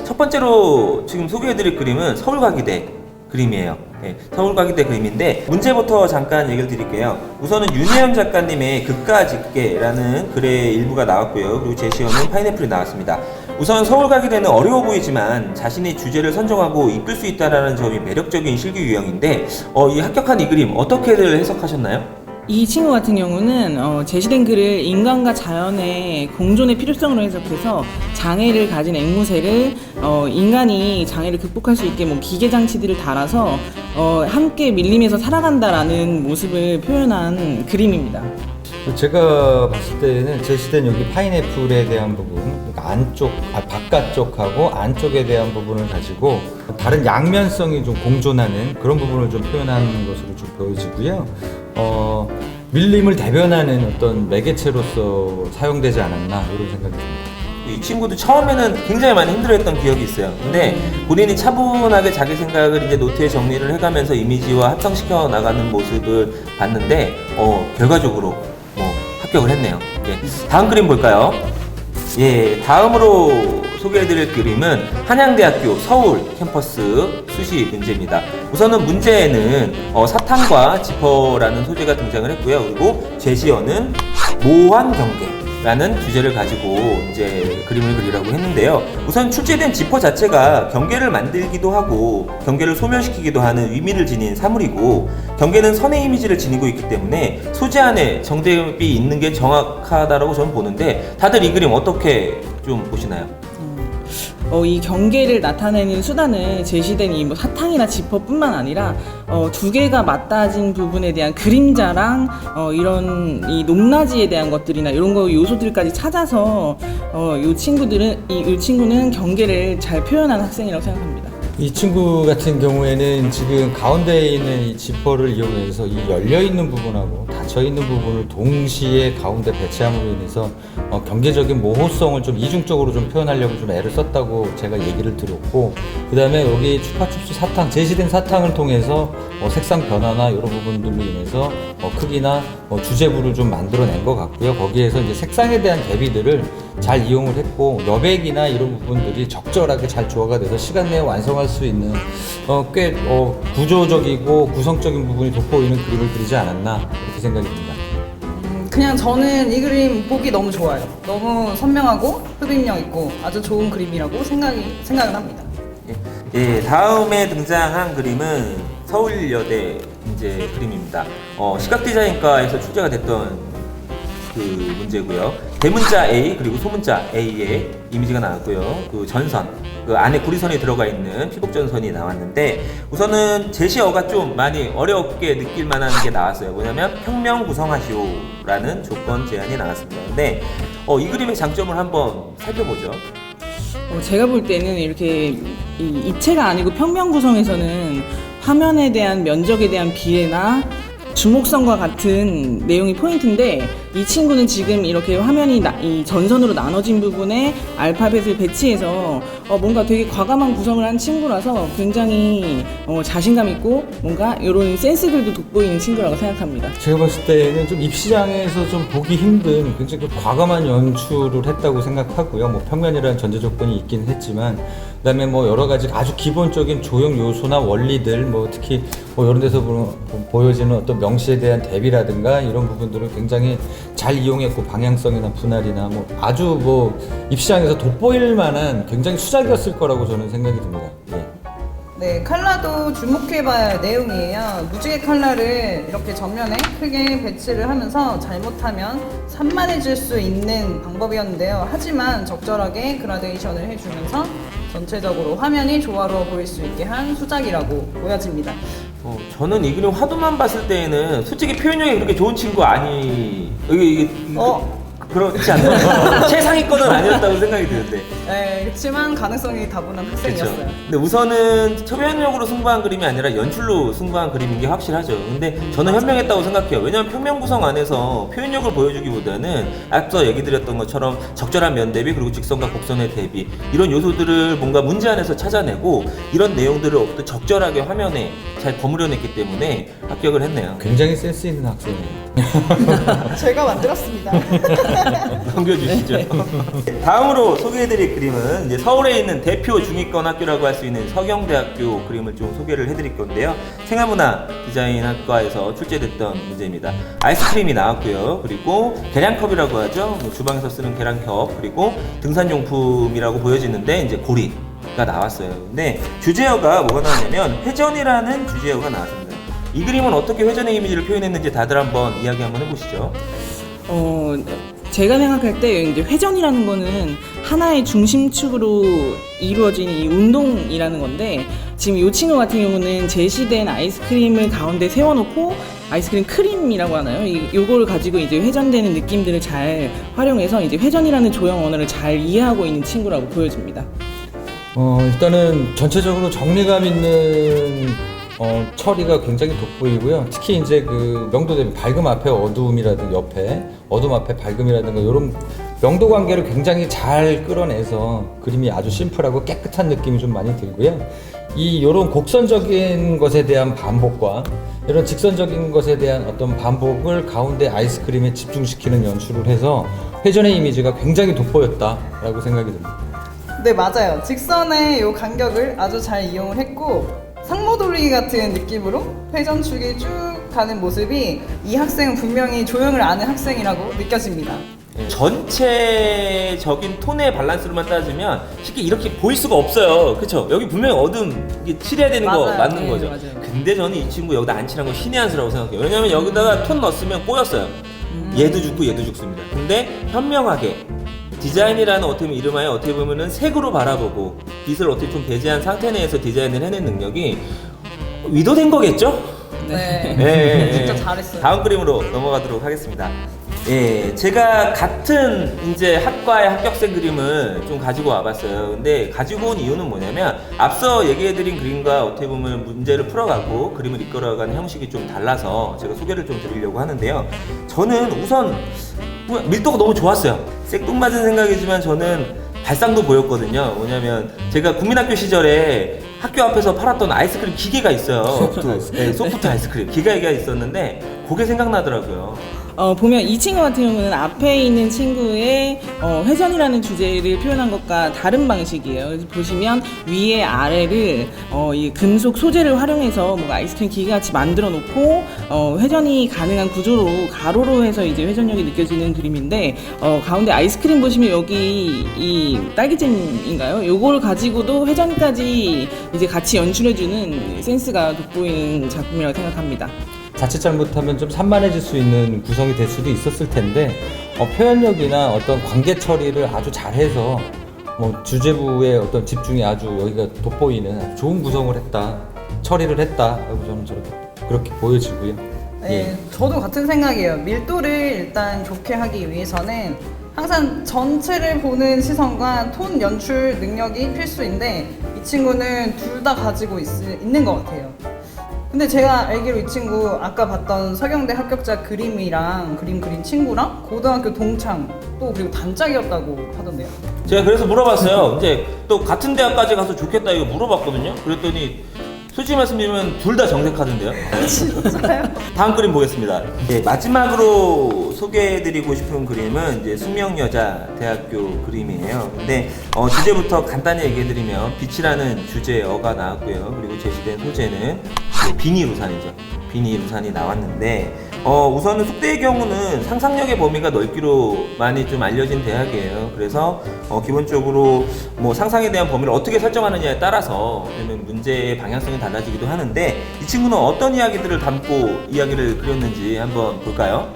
첫 번째로 지금 소개해드릴 그림은 서울과기대 그림이에요. 네, 서울과기대 그림인데 문제부터 잠깐 얘기를 드릴게요. 우선은 윤혜연 작가님의 극과 직계라는 글의 일부가 나왔고요. 그리고 제시어는 파인애플이 나왔습니다. 우선 서울과기대는 어려워 보이지만 자신의 주제를 선정하고 이끌 수 있다는 점이 매력적인 실기 유형인데 이 합격한 이 그림 어떻게들 해석하셨나요? 이 친구 같은 경우는 제시된 글을 인간과 자연의 공존의 필요성으로 해석해서 장애를 가진 앵무새를 인간이 장애를 극복할 수 있게 뭐 기계 장치들을 달아서 함께 밀림에서 살아간다라는 모습을 표현한 그림입니다. 제가 봤을 때는 제시된 여기 파인애플에 대한 부분, 그러니까 바깥쪽하고 안쪽에 대한 부분을 가지고 다른 양면성이 좀 공존하는 그런 부분을 좀 표현하는 것으로 좀 보여지고요. 밀림을 대변하는 어떤 매개체로서 사용되지 않았나 이런 생각이 듭니다. 이 친구도 처음에는 굉장히 많이 힘들어했던 기억이 있어요. 근데 본인이 차분하게 자기 생각을 이제 노트에 정리를 해가면서 이미지와 합성시켜 나가는 모습을 봤는데 결과적으로 합격을 했네요. 예, 다음 그림 볼까요? 예, 다음으로 소개해드릴 그림은 한양대학교 서울 캠퍼스 수시 문제입니다. 우선은 문제에는 사탕과 지퍼라는 소재가 등장을 했고요. 그리고 제시어는 모환 경계라는 주제를 가지고 이제 그림을 그리라고 했는데요. 우선 출제된 지퍼 자체가 경계를 만들기도 하고 경계를 소멸시키기도 하는 의미를 지닌 사물이고 경계는 선의 이미지를 지니고 있기 때문에 소재 안에 정답이 있는 게 정확하다라고 저는 보는데 다들 이 그림 어떻게 좀 보시나요? 이 경계를 나타내는 수단은 제시된 이 뭐 사탕이나 지퍼뿐만 아니라 두 개가 맞닿아진 부분에 대한 그림자랑 이런 이 높낮이에 대한 것들이나 이런 거 요소들까지 찾아서 이 친구는 경계를 잘 표현한 학생이라고 생각합니다. 이 친구 같은 경우에는 지금 가운데에 있는 이 지퍼를 이용해서 이 열려있는 부분하고 닫혀있는 부분을 동시에 가운데 배치함으로 인해서 경계적인 모호성을 좀 이중적으로 좀 표현하려고 좀 애를 썼다고 제가 얘기를 들었고, 그 다음에 여기 추파춥스 사탕, 제시된 사탕을 통해서 색상 변화나 이런 부분들로 인해서 크기나 주제부를 좀 만들어낸 것 같고요. 거기에서 이제 색상에 대한 대비들을 잘 이용을 했고 여백이나 이런 부분들이 적절하게 잘 조화가 돼서 시간 내에 완성할 수 있는 꽤 구조적이고 구성적인 부분이 돋보이는 그림을 그리지 않았나 이렇게 생각이 듭니다. 그냥 저는 이 그림 보기 너무 좋아요. 너무 선명하고 흡입력 있고 아주 좋은 그림이라고 생각은 합니다. 예, 다음에 등장한 그림은 서울여대 이제 그림입니다. 시각디자인과에서 출제가 됐던 그 문제고요. 대문자 A 그리고 소문자 A의 이미지가 나왔고요. 그 전선, 그 안에 구리선이 들어가 있는 피복전선이 나왔는데 우선은 제시어가 좀 많이 어렵게 느낄 만한 게 나왔어요. 뭐냐면 평명 구성하시오라는 조건 제안이 나왔습니다. 근데 이 그림의 장점을 한번 살펴보죠. 제가 볼 때는 이렇게 이 입체가 아니고 평면 구성에서는 화면에 대한 면적에 대한 비례나 주목성과 같은 내용이 포인트인데 이 친구는 지금 이렇게 화면이 이 전선으로 나눠진 부분에 알파벳을 배치해서 뭔가 되게 과감한 구성을 한 친구라서 굉장히 자신감 있고 뭔가 이런 센스들도 돋보이는 친구라고 생각합니다. 제가 봤을 때는 좀 입시장에서 좀 보기 힘든 굉장히 과감한 연출을 했다고 생각하고요. 뭐 평면이라는 전제 조건이 있긴 했지만 그다음에 뭐 여러 가지 아주 기본적인 조형 요소나 원리들 뭐 특히 뭐 이런 데서 보여지는 어떤 명시에 대한 대비라든가 이런 부분들을 굉장히 잘 이용했고 방향성이나 분할이나 뭐 아주 뭐 입시장에서 돋보일 만한 굉장히 수작이었을 거라고 저는 생각이 듭니다. 예. 네, 컬러도 주목해봐야 할 내용이에요. 무지개 컬러를 이렇게 전면에 크게 배치를 하면서 잘못하면 산만해질 수 있는 방법이었는데요. 하지만 적절하게 그라데이션을 해주면서 전체적으로 화면이 조화로워 보일 수 있게 한 수작이라고 보여집니다. 저는 이 그림 화두만 봤을 때에는 솔직히 표현력이 그렇게 좋은 친구 그렇지 않나요? 최상위권은 아니었다고 생각이 드는데. 네, 그렇지만 가능성이 다분한 학생이었어요. 그쵸. 근데 우선은 표현력으로 승부한 그림이 아니라 연출로 승부한 그림인 게 확실하죠. 근데 저는 현명했다고 생각해요. 왜냐면 평면 구성 안에서 표현력을 보여주기보다는 앞서 얘기 드렸던 것처럼 적절한 면 대비 그리고 직선과 곡선의 대비 이런 요소들을 뭔가 문제 안에서 찾아내고 이런 내용들을 적절하게 화면에 잘 버무려냈기 때문에 합격을 했네요. 굉장히 센스 있는 학생이에요. 제가 만들었습니다. 넘겨주시죠. 다음으로 소개해드릴 그림은 이제 서울에 있는 대표 중위권 학교라고 할 수 있는 서경대학교 그림을 좀 소개를 해드릴 건데요. 생활문화 디자인학과에서 출제됐던 문제입니다. 아이스크림이 나왔고요. 그리고 계량컵이라고 하죠. 뭐 주방에서 쓰는 계량컵, 그리고 등산용품이라고 보여지는데 이제 고리가 나왔어요. 근데 주제어가 뭐가 나왔냐면 회전이라는 주제어가 나왔습니다. 이 그림은 어떻게 회전의 이미지를 표현했는지 다들 한번 이야기 한번 해보시죠. 제가 생각할 때 이제 회전이라는 거는 하나의 중심축으로 이루어진 이 운동이라는 건데, 지금 이 친구 같은 경우는 제시된 아이스크림을 가운데 세워놓고 아이스크림 크림이라고 하나요? 요걸 가지고 이제 회전되는 느낌들을 잘 활용해서 이제 회전이라는 조형 언어를 잘 이해하고 있는 친구라고 보여집니다. 일단은 전체적으로 정리감 있는 처리가 굉장히 돋보이고요. 특히 이제 그 명도 대비 밝음 앞에 어두움이라든가 옆에 어둠 앞에 밝음이라든가 이런 명도 관계를 굉장히 잘 끌어내서 그림이 아주 심플하고 깨끗한 느낌이 좀 많이 들고요. 이런 곡선적인 것에 대한 반복과 이런 직선적인 것에 대한 어떤 반복을 가운데 아이스크림에 집중시키는 연출을 해서 회전의 이미지가 굉장히 돋보였다라고 생각이 듭니다. 네, 맞아요. 직선의 요 간격을 아주 잘 이용을 했고, 상모 돌리기 같은 느낌으로 회전축이 쭉 가는 모습이 이 학생은 분명히 조형을 아는 학생이라고 느껴집니다. 전체적인 톤의 밸런스로만 따지면 쉽게 이렇게 보일 수가 없어요. 그쵸? 여기 분명히 어둠 이게 칠해야 되는 거 맞아요. 맞는 네, 거죠. 맞아요. 근데 저는 이 친구 여기다 안 칠한 거 신의 한 수라고 생각해요. 왜냐면 여기다가 톤 넣었으면 꼬였어요. 얘도 죽고 얘도 죽습니다. 근데 현명하게 디자인이라는 어떻게 보면 이름하여 어떻게 보면은 색으로 바라보고 빛을 어떻게 좀 배제한 상태 내에서 디자인을 해낸 능력이 위도된 거겠죠? 네. 진짜 잘했어요. 다음 그림으로 넘어가도록 하겠습니다. 예, 제가 같은 이제 학과의 합격생 그림을 좀 가지고 와봤어요. 근데 가지고 온 이유는 뭐냐면 앞서 얘기해드린 그림과 어떻게 보면 문제를 풀어가고 그림을 이끌어가는 형식이 좀 달라서 제가 소개를 좀 드리려고 하는데요. 저는 우선 밀도가 너무 좋았어요. 생뚱맞은 생각이지만 저는 발상도 보였거든요. 뭐냐면 제가 국민학교 시절에 학교 앞에서 팔았던 아이스크림 기계가 있어요. 소프트 아이스크림 기계가 있었는데 그게 생각나더라고요. 보면 이 친구 같은 경우는 앞에 있는 친구의 회전이라는 주제를 표현한 것과 다른 방식이에요. 그래서 보시면 위에 아래를 이 금속 소재를 활용해서 뭔가 아이스크림 기계같이 만들어 놓고 회전이 가능한 구조로 가로로 해서 이제 회전력이 느껴지는 그림인데, 가운데 아이스크림 보시면 여기 이 딸기잼인가요? 요걸 가지고도 회전까지 이제 같이 연출해주는 센스가 돋보이는 작품이라고 생각합니다. 자칫 잘못하면 좀 산만해질 수 있는 구성이 될 수도 있었을 텐데 표현력이나 어떤 관계 처리를 아주 잘해서 주제부의 어떤 집중이 아주 여기가 돋보이는 아주 좋은 구성을 했다, 처리를 했다라고 저는 그렇게 보여지고요. 네, 저도 같은 생각이에요. 밀도를 일단 좋게 하기 위해서는 항상 전체를 보는 시선과 톤 연출 능력이 필수인데 이 친구는 둘 다 가지고 있는 것 같아요. 근데 제가 알기로 이 친구 아까 봤던 서경대 합격자 그림이랑 그림 그린 친구랑 고등학교 동창 또 그리고 단짝이었다고 하던데요. 제가 그래서 물어봤어요. 이제 또 같은 대학까지 가서 좋겠다 이거 물어봤거든요. 그랬더니 솔직히 말씀드리면 둘 다 정색하던데요. 진짜요? 다음 그림 보겠습니다. 네, 마지막으로 소개해드리고 싶은 그림은 이제 숙명여자대학교 그림이에요. 근데 주제부터 간단히 얘기해드리면 빛이라는 주제어가 나왔고요. 그리고 제시된 소재는 비닐우산이죠. 비닐우산이 나왔는데 우선은 숙대의 경우는 상상력의 범위가 넓기로 많이 좀 알려진 대학이에요. 그래서 기본적으로 뭐 상상에 대한 범위를 어떻게 설정하느냐에 따라서 문제의 방향성이 달라지기도 하는데 이 친구는 어떤 이야기들을 담고 이야기를 그렸는지 한번 볼까요?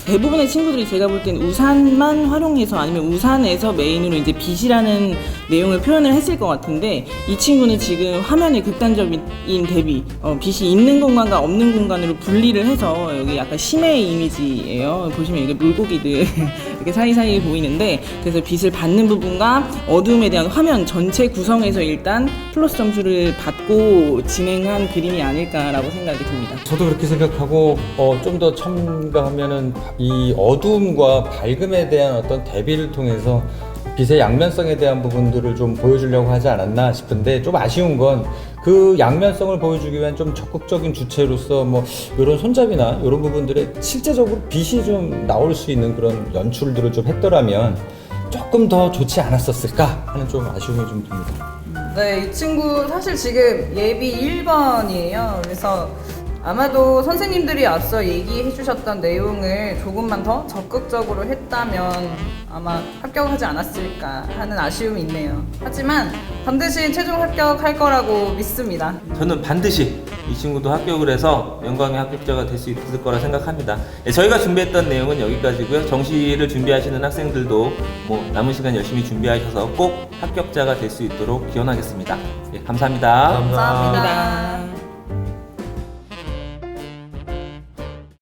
대부분의 친구들이 제가 볼 땐 우산만 활용해서 아니면 우산에서 메인으로 이제 빛이라는 내용을 표현을 했을 것 같은데, 이 친구는 지금 화면의 극단적인 대비 빛이 있는 공간과 없는 공간으로 분리를 해서 여기 약간 심해의 이미지예요. 보시면 이게 물고기들 이렇게 사이사이에 보이는데, 그래서 빛을 받는 부분과 어두움에 대한 화면 전체 구성에서 일단 플러스 점수를 받고 진행한 그림이 아닐까라고 생각이 듭니다. 저도 그렇게 생각하고 좀 더 첨가하면은 이 어두움과 밝음에 대한 어떤 대비를 통해서 빛의 양면성에 대한 부분들을 좀 보여주려고 하지 않았나 싶은데 좀 아쉬운 건 그 양면성을 보여주기 위한 좀 적극적인 주체로서 뭐 이런 손잡이나 이런 부분들에 실제적으로 빛이 좀 나올 수 있는 그런 연출들을 좀 했더라면 조금 더 좋지 않았었을까 하는 좀 아쉬움이 좀 듭니다. 네, 이 친구 사실 지금 예비 1번이에요. 그래서 아마도 선생님들이 앞서 얘기해 주셨던 내용을 조금만 더 적극적으로 했다면 아마 합격하지 않았을까 하는 아쉬움이 있네요. 하지만 반드시 최종 합격할 거라고 믿습니다. 저는 반드시 이 친구도 합격을 해서 영광의 합격자가 될 수 있을 거라 생각합니다. 네, 저희가 준비했던 내용은 여기까지고요. 정시를 준비하시는 학생들도 뭐 남은 시간 열심히 준비하셔서 꼭 합격자가 될 수 있도록 기원하겠습니다. 예, 감사합니다. 감사합니다.